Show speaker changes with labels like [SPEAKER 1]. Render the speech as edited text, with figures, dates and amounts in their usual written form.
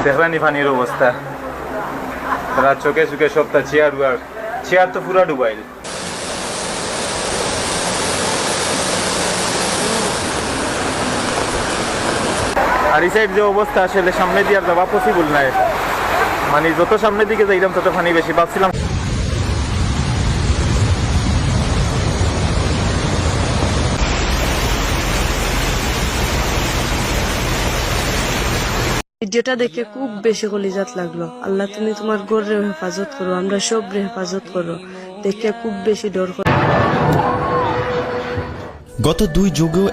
[SPEAKER 1] দেখলানি পানির অবস্থা, তারা চোখে চোখে সপ্তাহ চেয়ার তো পুরা ডুবাইল। আর এই সাইড যে অবস্থা, আসলে সামনে দিয়ে আর যাওয়া পসিবল নাই। মানে যত সামনের দিকে যাইলাম তত পানি বেশি। ভাবছিলাম
[SPEAKER 2] ভিডিওটা দেখে খুব বেশি কলিজাত লাগলো। আল্লাহ তুমি তোমার ঘরে হেফাজত করো, আমরা সব হেফাজত করো। দেখে খুব বেশি ডর।
[SPEAKER 3] গত 2 যুগেও